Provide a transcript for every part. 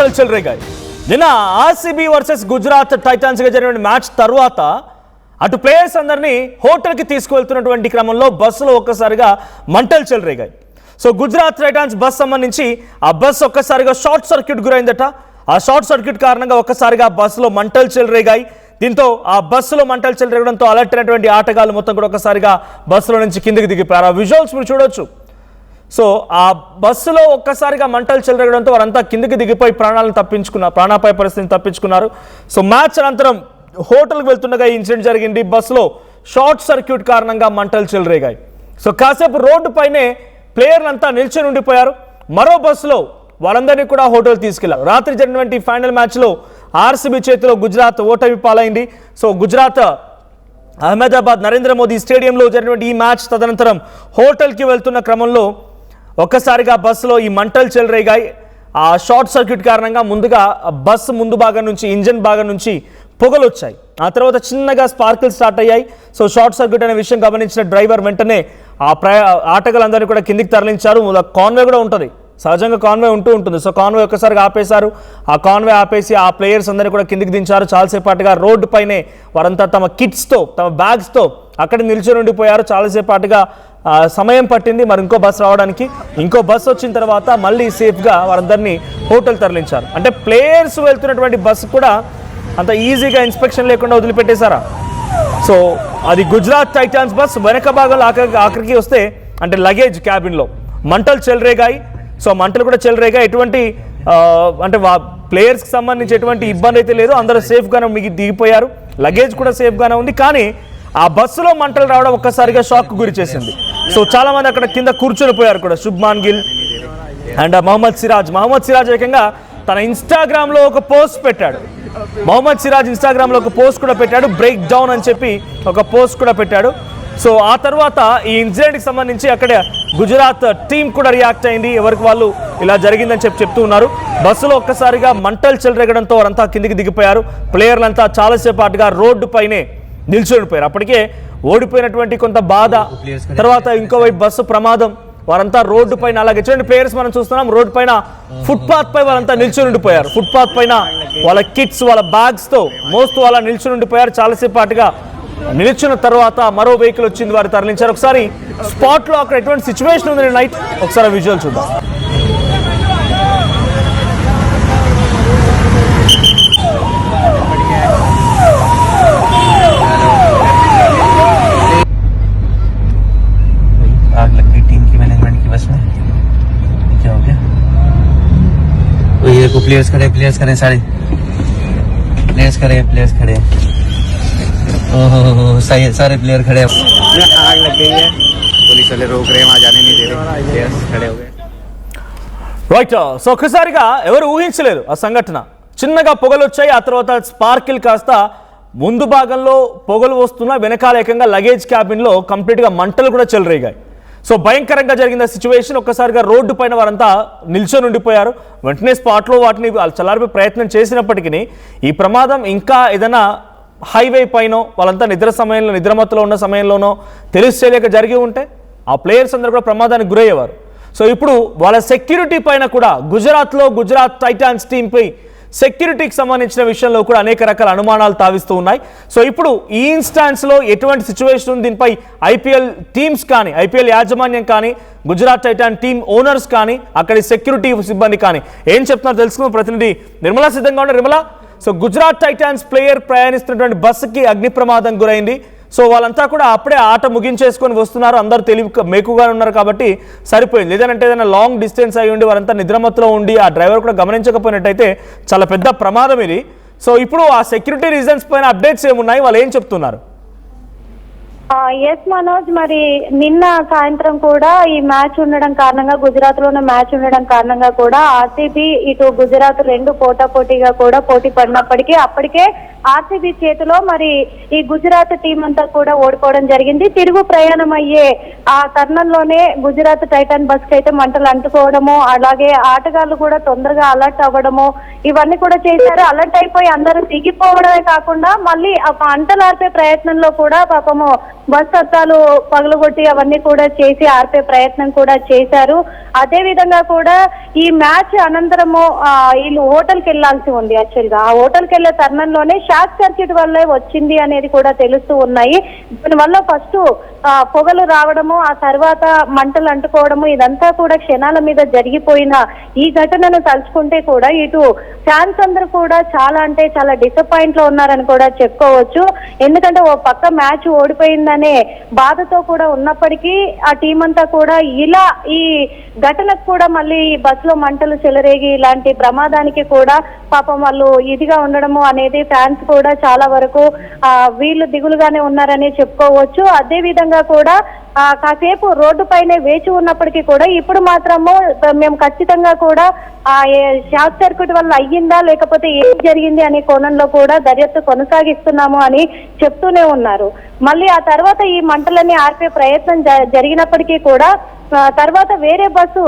మంటలు చెలరేగాయి. నిన్న ఆర్సీబీ వర్సెస్ గుజరాత్ టైటాన్స్ గా జరిగిన మ్యాచ్ తర్వాత అటు ప్లేయర్స్ అందరినీ హోటల్కి తీసుకువెళ్తున్నటువంటి క్రమంలో బస్సులో ఒక్కసారిగా మంటలు చెలరేగాయి. సో గుజరాత్ టైటాన్స్ బస్ సంబంధించి ఆ బస్ ఒక్కసారిగా షార్ట్ సర్క్యూట్ గురైందట. ఆ షార్ట్ సర్క్యూట్ కారణంగా ఒక్కసారిగా బస్సులో మంటలు చెలరేగాయి. దీంతో ఆ బస్సులో మంటలు చెలరేగడంతో అలర్ట్ అయినటువంటి ఆటగాళ్ళు మొత్తం కూడా ఒక్కసారిగా బస్సులో నుంచి కిందికి దిగిపోయారు. ఆ విజువల్స్ మీరు చూడొచ్చు. సో ఆ బస్సులో ఒక్కసారిగా మంటలు చెలరేగడంతో వారంతా కిందికి దిగిపోయి ప్రాణాపాయ పరిస్థితిని తప్పించుకున్నారు. సో మ్యాచ్ అనంతరం హోటల్కి వెళ్తుండగా ఈ ఇన్సిడెంట్ జరిగింది. బస్సులో షార్ట్ సర్క్యూట్ కారణంగా మంటలు చెలరేగాయి. సో కాసేపు రోడ్డు పైనే ప్లేయర్లంతా నిల్చొని ఉండిపోయారు. మరో బస్సులో వాళ్ళందరినీ కూడా హోటల్ తీసుకెళ్లారు. రాత్రి జరిగినటువంటి ఫైనల్ మ్యాచ్లో ఆర్సీబీ చేతిలో గుజరాత్ ఓటమి పాలైంది. సో గుజరాత్ అహ్మదాబాద్ నరేంద్ర మోదీ స్టేడియంలో జరిగినటువంటి ఈ మ్యాచ్ తదనంతరం హోటల్కి వెళ్తున్న క్రమంలో ఒక్కసారిగా బస్సులో ఈ మంటలు చెలరేగాయి. ఆ షార్ట్ సర్క్యూట్ కారణంగా ముందుగా బస్సు ముందు భాగం నుంచి ఇంజన్ భాగం నుంచి పొగలు వచ్చాయి. ఆ తర్వాత చిన్నగా స్పార్కిల్ స్టార్ట్ అయ్యాయి. సో షార్ట్ సర్క్యూట్ అనే విషయం గమనించిన డ్రైవర్ వెంటనే ఆ ఆటగాళ్ళందరినీ కూడా కిందికి తరలించారు. కాన్వే కూడా ఉంటుంది, సహజంగా కాన్వే ఉంటుంది. సో కాన్వే ఒక్కసారిగా ఆపేశారు. ఆ కాన్వే ఆపేసి ఆ ప్లేయర్స్ అందరినీ కూడా కిందికి దించారు. చాలాసేపాటుగా రోడ్డు పైనే వారంతా తమ కిట్స్తో తమ బ్యాగ్స్తో అక్కడ నిల్చొని ఉండిపోయారు. చాలాసేపాటుగా సమయం పట్టింది మరి ఇంకో బస్ రావడానికి. ఇంకో బస్ వచ్చిన తర్వాత మళ్ళీ సేఫ్గా వారందరినీ హోటల్ తరలించారు. అంటే ప్లేయర్స్ వెళ్తున్నటువంటి బస్సు కూడా అంత ఈజీగా ఇన్స్పెక్షన్ లేకుండా వదిలిపెట్టేశారా? సో అది గుజరాత్ టైటాన్స్ బస్ వెనక భాగంలో ఆఖరికి వస్తే అంటే లగేజ్ క్యాబిన్లో మంటలు చెలరేగాయి. సో మంటలు కూడా చెలరేగాయి. ఎటువంటి అంటే ప్లేయర్స్కి సంబంధించి ఎటువంటి ఇబ్బంది అయితే లేదు. అందరూ సేఫ్గానే దిగిపోయారు. లగేజ్ కూడా సేఫ్గానే ఉంది. కానీ ఆ బస్సులో మంటలు రావడం ఒక్కసారిగా షాక్ గురి చేసింది. సో చాలా మంది అక్కడ కింద కూర్చొని పోయారు కూడా. శుభ్మాన్ గిల్ అండ్ మహమ్మద్ సిరాజ్ ఏకంగా తన ఇన్స్టాగ్రామ్లో ఒక పోస్ట్ పెట్టాడు. మహమ్మద్ సిరాజ్ ఇన్స్టాగ్రామ్లో ఒక పోస్ట్ కూడా పెట్టాడు. బ్రేక్ డౌన్ అని చెప్పి ఒక పోస్ట్ కూడా పెట్టాడు. సో ఆ తర్వాత ఈ ఇన్సిడెంట్కి సంబంధించి అక్కడ గుజరాత్ టీం కూడా రియాక్ట్ అయింది. ఎవరికి వాళ్ళు ఇలా జరిగిందని చెప్తూ ఉన్నారు. బస్సులో ఒక్కసారిగా మంటలు చెలరేగడంతో వారంతా కిందికి దిగిపోయారు. ప్లేయర్లంతా చాలాసేపాటుగా రోడ్డు పైనే నిల్చొనిపోయారు. అప్పటికే ఓడిపోయినటువంటి కొంత బాధ, తర్వాత ఇంకోవైపు బస్సు ప్రమాదం, వారంతా రోడ్డు పైన అలాగే చూడండి ప్లేయర్స్ మనం చూస్తున్నాం. రోడ్డు పైన ఫుట్పాత్ పై వారంతా నిల్చొని ఉండిపోయారు. ఫుట్పాత్ పైన వాళ్ళ కిట్స్ వాళ్ళ బ్యాగ్స్తో మోస్తూ వాళ్ళ నిల్చొని ఉండిపోయారు. చాలాసేపాటుగా నిల్చున్న తర్వాత మరో వెహికల్ వచ్చింది, వారు తరలించారు. ఒకసారి స్పాట్లో అక్కడ ఎటువంటి సిచ్యువేషన్ ఉంది నైట్ ఒకసారి విజువల్ చూద్దాం. प्लेयर्स खड़े सारे प्लेयर खड़े आग लग गई है, पुलिस वाले रोक रहे हैं, वहां जाने नहीं दे रहे, प्लेयर्स खड़े हो गए. రైట్. సో ఒక్కసారిగా ఎవరు ఊహించలేదు ఆ సంఘటన. చిన్నగా పొగలు వచ్చాయి. ఆ తర్వాత స్పార్కిల్ కాస్త ముందు భాగంలో పొగలు వస్తున్నా వెనకాల ఏకంగా లగేజ్ క్యాబిన్లో కంప్లీట్గా మంటలు కూడా చెలరేగాయి. సో భయంకరంగా జరిగిన సిచ్యువేషన్. ఒక్కసారిగా రోడ్డు పైన వారంతా నిల్చొని ఉండిపోయారు. వెంటనే స్పాట్లో వాటిని చల్లారిపే ప్రయత్నం చేసినప్పటికీ ఈ ప్రమాదం ఇంకా ఏదైనా హైవే పైన వాళ్ళంతా నిద్రమత్తులో ఉన్న సమయంలోనో తెలియక జరిగి ఉంటే ఆ ప్లేయర్స్ అందరూ కూడా ప్రమాదానికి గురయ్యేవారు. సో ఇప్పుడు వాళ్ళ సెక్యూరిటీ పైన కూడా గుజరాత్ టైటాన్స్ టీంపై సెక్యూరిటీకి సంబంధించిన విషయంలో కూడా అనేక రకాల అనుమానాలు తావిస్తూ ఉన్నాయి. సో ఇప్పుడు ఈ ఇన్స్టాన్స్లో ఎటువంటి సిచ్యువేషన్ ఉంది, దీనిపై ఐపీఎల్ టీమ్స్ కానీ ఐపీఎల్ యాజమాన్యం కానీ గుజరాత్ టైటాన్ టీమ్ ఓనర్స్ కానీ అక్కడి సెక్యూరిటీ సిబ్బంది కానీ ఏం చెప్తున్నారో తెలుసుకున్న ప్రతినిధి నిర్మలా సిద్ధంగా ఉన్నారు. Nirmala, so Gujarat Titans player ప్రయాణిస్తున్నటువంటి బస్సుకి అగ్ని ప్రమాదం గురైంది. సో వాళ్ళంతా కూడా అప్పుడే ఆట ముగించేసుకొని వస్తున్నారు. అందరూ మేకుగా ఉన్నారు కాబట్టి సరిపోయింది. లేదంటే ఏదైనా లాంగ్ డిస్టెన్స్ అయి ఉండి వారంతా నిద్రమత్తులో ఉండి ఆ డ్రైవర్ కూడా గమనించకపోయినట్టయితే చాలా పెద్ద ప్రమాదం ఇది. సో ఇప్పుడు ఆ సెక్యూరిటీ రీజన్స్ పైన అప్డేట్స్ ఏమున్నాయి, వాళ్ళు ఏం చెప్తున్నారు? ఎస్ మనోజ్, మరి నిన్న సాయంత్రం కూడా ఈ మ్యాచ్ ఉండడం కారణంగా గుజరాత్ లోనే మ్యాచ్ ఉండడం కారణంగా కూడా ఆర్సీబీ ఇటు గుజరాత్ రెండు పోటాపోటీగా కూడా పోటీ పడినప్పటికీ అప్పటికే ఆర్సీబీ చేతిలో మరి ఈ గుజరాత్ టీం అంతా కూడా ఓడిపోవడం జరిగింది. తిరుగు ప్రయాణం అయ్యే ఆ తరుణంలోనే గుజరాత్ టైటాన్ బస్ కి అయితే మంటలు అంటుకోవడము, అలాగే ఆటగాళ్లు కూడా తొందరగా అలర్ట్ అవ్వడము ఇవన్నీ కూడా చేశారు. అలర్ట్ అయిపోయి అందరూ దిగిపోవడమే కాకుండా మళ్ళీ మంటలార్పే ప్రయత్నంలో కూడా పాపము బస్ అద్దాలు పగలగొట్టి అవన్నీ కూడా చేసి ఆర్పే ప్రయత్నం కూడా చేశారు. అదే విధంగా కూడా ఈ మ్యాచ్ అనంతరము వీళ్ళు హోటల్కి వెళ్లాల్సి ఉంది. యాక్చువల్ గా ఆ హోటల్కి వెళ్లే తరుణంలోనే షార్ట్ సర్క్యూట్ వల్లే వచ్చింది అనేది కూడా తెలుస్తూ ఉన్నాయి. దీనివల్ల ఫస్ట్ పొగలు రావడము, ఆ తర్వాత మంటలు అంటుకోవడము, ఇదంతా కూడా క్షణాల మీద జరిగిపోయిన ఈ ఘటనను తలుచుకుంటే కూడా ఇటు ఫ్యాన్స్ అందరూ కూడా చాలా అంటే చాలా డిసప్పాయింట్ లో ఉన్నారని కూడా చెప్పుకోవచ్చు. ఎందుకంటే ఓ పక్క మ్యాచ్ ఓడిపోయిందనే బాధతో కూడా ఉన్నప్పటికీ ఆ టీం అంతా కూడా ఇలా ఈ ఘటనకు కూడా మళ్ళీ ఈ బస్సులో మంటలు చెలరేగి ఇలాంటి ప్రమాదానికి కూడా పాపం వాళ్ళు ఇదిగా ఉండడము అనేది ఫ్యాన్స్ కూడా చాలా వరకు వీళ్ళు దిగులుగానే ఉన్నారని చెప్పుకోవచ్చు. అదే విధంగా కూడా కాసేపు రోడ్డు పైనే వేచి ఉన్నప్పటికీ కూడా ఇప్పుడు మాత్రము మేము ఖచ్చితంగా కూడా షార్ట్ సర్క్యూట్ వల్ల అయ్యిందా లేకపోతే ఏం జరిగింది అనే కోణంలో కూడా దర్యాప్తు కొనసాగిస్తున్నాము అని చెప్తూనే ఉన్నారు. మళ్ళీ ఆ తర్వాత ఈ మంటలన్నీ ఆర్పే ప్రయత్నం జరిగినప్పటికీ కూడా తర్వాత వేరే బస్సు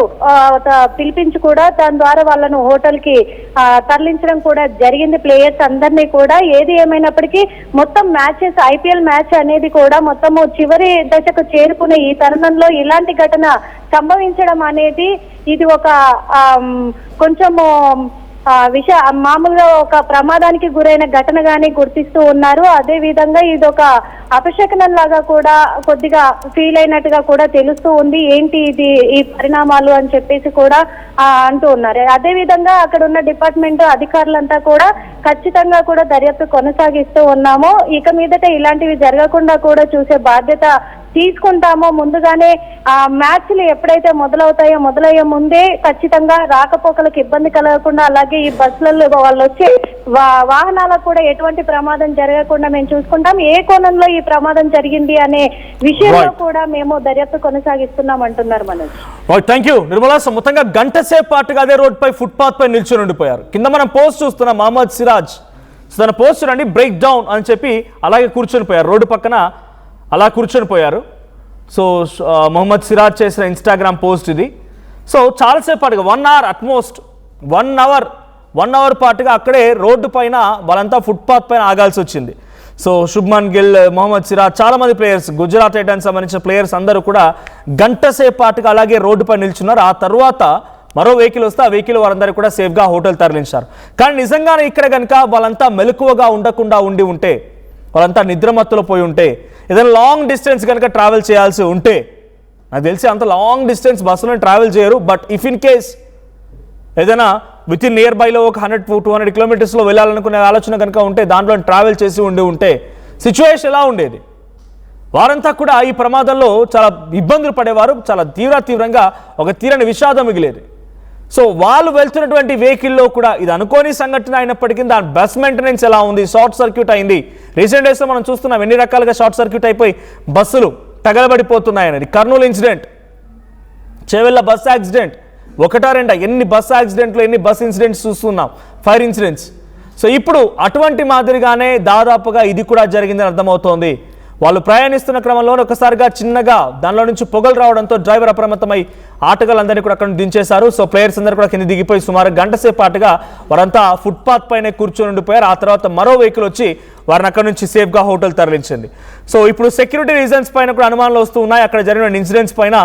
పిలిపించి కూడా దాని ద్వారా వాళ్ళను హోటల్ కి తరలించడం కూడా జరిగింది. ప్లేయర్స్ అందరినీ కూడా ఏది ఏమైనప్పటికీ మొత్తం మ్యాచెస్ ఐపీఎల్ మ్యాచ్ అనేది కూడా మొత్తము చివరి దశకు చేరుకునే ఈ తరుణంలో ఇలాంటి ఘటన సంభవించడం అనేది ఇది ఒక కొంచెము మామూలుగా ఒక ప్రమాదానికి గురైన ఘటనగానే గుర్తిస్తూ ఉన్నారు. అదే విధంగా ఇది ఒక అపశకనం లాగా కూడా కొద్దిగా ఫీల్ అయినట్టుగా కూడా తెలుస్తూ ఉంది. ఏంటి ఇది ఈ పరిణామాలు అని చెప్పేసి కూడా అంటూ ఉన్నారు. అదే విధంగా అక్కడ ఉన్న డిపార్ట్మెంట్ అధికారులంతా కూడా ఖచ్చితంగా కూడా దర్యాప్తు కొనసాగిస్తూ ఉన్నాము. ఇక మీదట ఇలాంటివి జరగకుండా కూడా చూసే బాధ్యత తీసుకుంటామో, ముందుగానే మ్యాచ్లు ఎప్పుడైతే మొదలయ్యే ముందే ఖచ్చితంగా రాకపోకలకు ఇబ్బంది కలగకుండా, అలాగే ఈ బస్సులలో వాళ్ళు వచ్చే వాహనాలకు కూడా ఎటువంటి ప్రమాదం జరగకుండా మేము చూసుకుంటాం. ఏ కోణంలో ఈ ప్రమాదం జరిగింది అనే విషయంలో కూడా మేము దర్యాప్తు కొనసాగిస్తున్నాం అంటున్నారు మనోజ్. Thank you Nirmala. మొత్తంగా గంట సేపు పాటుగా అదే రోడ్ పై ఫుట్పాత్ పై నిల్చొని ఉండిపోయారు. కింద మనం పోస్ట్ చూస్తున్నాం, మహమ్మద్ సిరాజ్ తన పోస్ట్ రండి బ్రేక్ డౌన్ అని చెప్పి అలాగే కూర్చొని పోయారు, రోడ్డు పక్కన అలా కూర్చొని పోయారు. సో మొహమ్మద్ సిరాజ్ చేసిన ఇన్స్టాగ్రామ్ పోస్ట్ ఇది. సో చాలాసేపు పాటుగా 1 hour అట్మోస్ట్ 1 hour పాటుగా అక్కడే రోడ్డు పైన వాళ్ళంతా ఫుట్పాత్ పైన ఆగాల్సి వచ్చింది. సో శుభ్మన్ గిల్, మొహమ్మద్ సిరాజ్, చాలామంది ప్లేయర్స్, గుజరాత్ టైటన్స్ సంబంధించిన ప్లేయర్స్ అందరూ కూడా గంట సేపు పాటుగా అలాగే రోడ్డుపై నిల్చున్నారు. ఆ తర్వాత మరో వెహికల్ వస్తే ఆ వెహికల్ వారందరూ కూడా సేఫ్గా హోటల్ తరలించారు. కానీ నిజంగానే ఇక్కడ కనుక వాళ్ళంతా మెలకువగా ఉండకుండా ఉంటే, వాళ్ళంతా నిద్రమత్తులో పోయి ఉంటే, ఏదైనా లాంగ్ డిస్టెన్స్ కనుక ట్రావెల్ చేయాల్సి ఉంటే, నాకు తెలిసి అంత లాంగ్ డిస్టెన్స్ బస్సులో ట్రావెల్ చేయరు. బట్ ఇఫ్ ఇన్ కేస్ ఏదైనా విత్ ఇన్ నియర్ బైలో ఒక 100-200 కిలోమీటర్స్లో వెళ్ళాలనుకునే ఆలోచన కనుక ఉంటే, దాంట్లో ట్రావెల్ చేసి ఉంటే సిచ్యువేషన్ ఎలా ఉండేది? వారంతా కూడా ఈ ప్రమాదంలో చాలా ఇబ్బందులు పడేవారు. చాలా తీవ్రంగా ఒక తీరని విషాదం మిగిలేది. సో వాళ్ళు వెళ్తున్నటువంటి వెహికల్లో కూడా ఇది అనుకోని సంఘటన అయినప్పటికీ దాని బస్ మెయింటెనెన్స్ ఎలా ఉంది, షార్ట్ సర్క్యూట్ అయింది. రీసెంట్ డేస్లో మనం చూస్తున్నాం ఎన్ని రకాలుగా షార్ట్ సర్క్యూట్ అయిపోయి బస్సులు తగలబడిపోతున్నాయనేది. Kurnool incident, Chevella bus accident, 1-2 ఎన్ని బస్ యాక్సిడెంట్లు, ఎన్ని బస్ ఇన్సిడెంట్స్ చూస్తున్నాం, ఫైర్ ఇన్సిడెంట్స్. సో ఇప్పుడు అటువంటి మాదిరిగానే దాదాపుగా ఇది కూడా జరిగిందని అర్థమవుతోంది. వాళ్ళు ప్రయాణిస్తున్న క్రమంలో ఒకసారిగా చిన్నగా దానిలో నుంచి పొగలు రావడంతో డ్రైవర్ అప్రమత్తమై ఆటగాళ్ళందరినీ కూడా అక్కడ దించేశారు. సో ప్లేయర్స్ అందరూ కూడా కింద దిగిపోయి సుమారు గంట సేపు పాటుగా వారంతా ఫుట్పాత్ పైనే కూర్చొని ఉండిపోయారు. ఆ తర్వాత మరో వెహికల్ వచ్చి వారిని అక్కడ నుంచి సేఫ్గా హోటల్ తరలించింది. సో ఇప్పుడు సెక్యూరిటీ రీజన్స్ పైన కూడా అనుమానాలు వస్తూ ఉన్నాయి. అక్కడ జరిగిన ఇన్సిడెంట్స్ పైన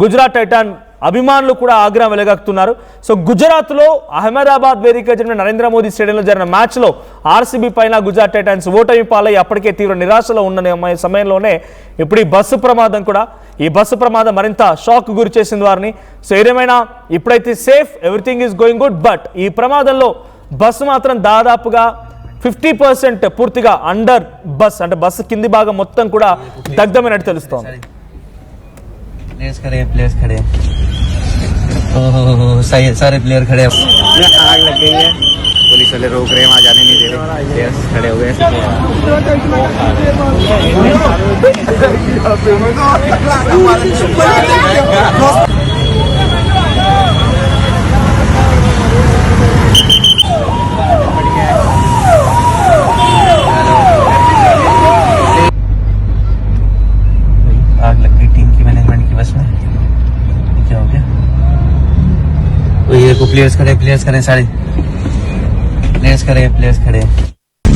గుజరాత్ టైటాన్ అభిమానులు కూడా ఆగ్రహం వెలగక్కుతున్నారు. సో గుజరాత్లో అహ్మదాబాద్ వేదిక జరిగిన నరేంద్ర మోదీ స్టేడియంలో జరిగిన మ్యాచ్లో ఆర్సీబీ పైన గుజరాత్ టైటాన్స్ ఓటమి పాలై అప్పటికే తీవ్ర నిరాశలో ఉన్న సమయంలోనే ఇప్పుడు ఈ బస్సు ప్రమాదం మరింత షాక్ గురి చేసింది వారిని. సో ఏదేమైనా ఇప్పుడైతే safe, everything is going good. But ఈ ప్రమాదంలో బస్సు మాత్రం దాదాపుగా 50% పూర్తిగా అండర్ బస్, అంటే బస్సు కింది భాగం మొత్తం కూడా దగ్ధమైనట్టు తెలుస్తోంది. प्लेयर्स खड़े सही सारे प्लेयर खड़े आग लग गई है, पुलिस वाले रोक रहे हैं, वहाँ जाने नहीं दे रहे, प्लेयर्स खड़े हो गए. आग लग गई टीम की मैनेजमेंट की बस में, क्या हो गया? तो ये को प्लेयर्स खड़े सारे प्लेयर्स खड़े.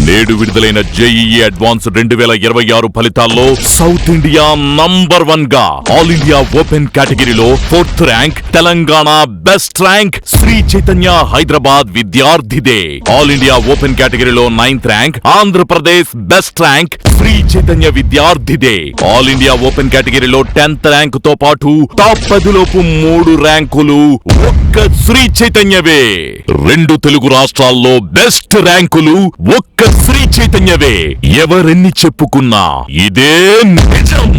నేడు విడుదలైన జేఈఈ అడ్వాన్స్ 2026 ఫలితాల్లో సౌత్ ఇండియా నంబర్ 1 గా ఆల్ ఇండియా ఓపెన్ కేటగిరీలో 4th rank, Telangana best rank Sri Chaitanya Hyderabad విద్యార్థిదే. ఆల్ ఇండియా ఓపెన్ కేటగిరీలో 9th rank, Andhra Pradesh best rank Sri Chaitanya విద్యార్థిదే. ఆల్ ఇండియా ఓపెన్ కేటగిరీలో 10th ర్యాంక్ తో పాటు టాప్ 10 లోపు 3 ర్యాంకులు ఒక్క శ్రీ చైతన్యవే. 2 తెలుగు రాష్ట్రాల్లో బెస్ట్ ర్యాంకులు ఒక్క శ్రీ చైతన్యవే. ఎవరెన్ని చెప్పుకున్నా ఇదే నిజం.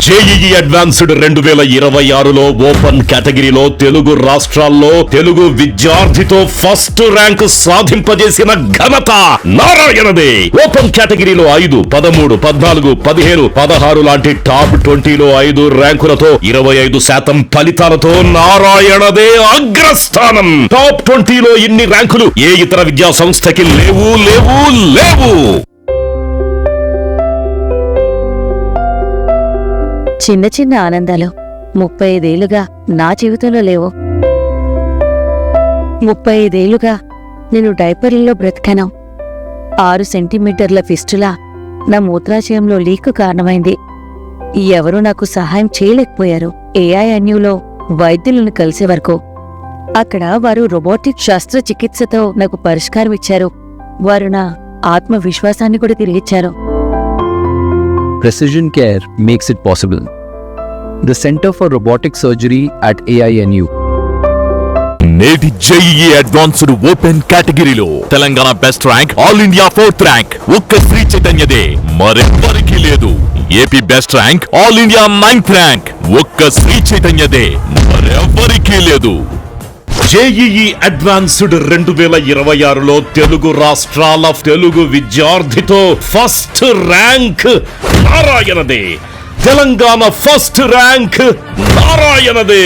జేఈఈ అడ్వాన్స్డ్ 2026లో ఓపెన్ కేటగిరీలో తెలుగు రాష్ట్రాల్లో తెలుగు విద్యార్థితో ఫస్ట్ ర్యాంక్ సాధింపజేసిన ఘనత నారాయణదే. ఓపెన్ కేటగిరీలో 5, 13, 14, 15, 16 లాంటి టాప్ 20లో 5 ర్యాంకులతో 25% ఫలితాలతో నారాయణదే అగ్రస్థానం. టాప్ 20లో ఇన్ని ర్యాంకులు ఏ ఇతర విద్యా సంస్థకి లేవు. చిన్న చిన్న ఆనందాలు 35 ఏళ్లుగా నా జీవితంలో లేవు. 35 ఏళ్లుగా నేను డైపర్లలో బ్రతికాను. 6 సెంటీమీటర్ల ఫిస్టులా నా మూత్రాశయంలో లీక్ కారణమైంది. ఎవరూ నాకు సహాయం చేయలేకపోయారు. ఏఐఎన్యూలో వైద్యులను కలిసే వరకు అక్కడ వారు రోబోటిక్ శస్త్రచికిత్సతో నాకు పరిష్కారం ఇచ్చారు. వారు నా ఆత్మవిశ్వాసాన్ని కూడా తిరిగిచ్చారు. Precision Care makes it possible. The Center for Robotic Surgery at AINU. నేటి జేఈఈ అడ్వాన్స్డ్ ఓపెన్ కేటగిరీలో Telangana best rank, all India 4th rank ఒక్క శ్రీ చైతన్యదే, మరెవ్వరికీ లేదు. AP best rank, all India 9th rank ఒక్క శ్రీ చైతన్యదే, మరెవ్వరికీ లేదు. జేఈఈ అడ్వాన్స్డ్ 2026లో తెలుగు రాష్ట్రాల తెలుగు విద్యార్థితో ఫస్ట్ ర్యాంక్ నారాయణదే. తెలంగాణ ఫస్ట్ ర్యాంక్ నారాయణదే.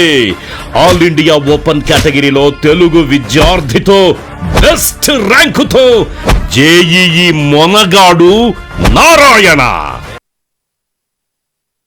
ఆల్ ఇండియా ఓపెన్ కేటగిరీలో తెలుగు విద్యార్థితో బెస్ట్ ర్యాంకుతో జేఈఈ మొనగాడు నారాయణ.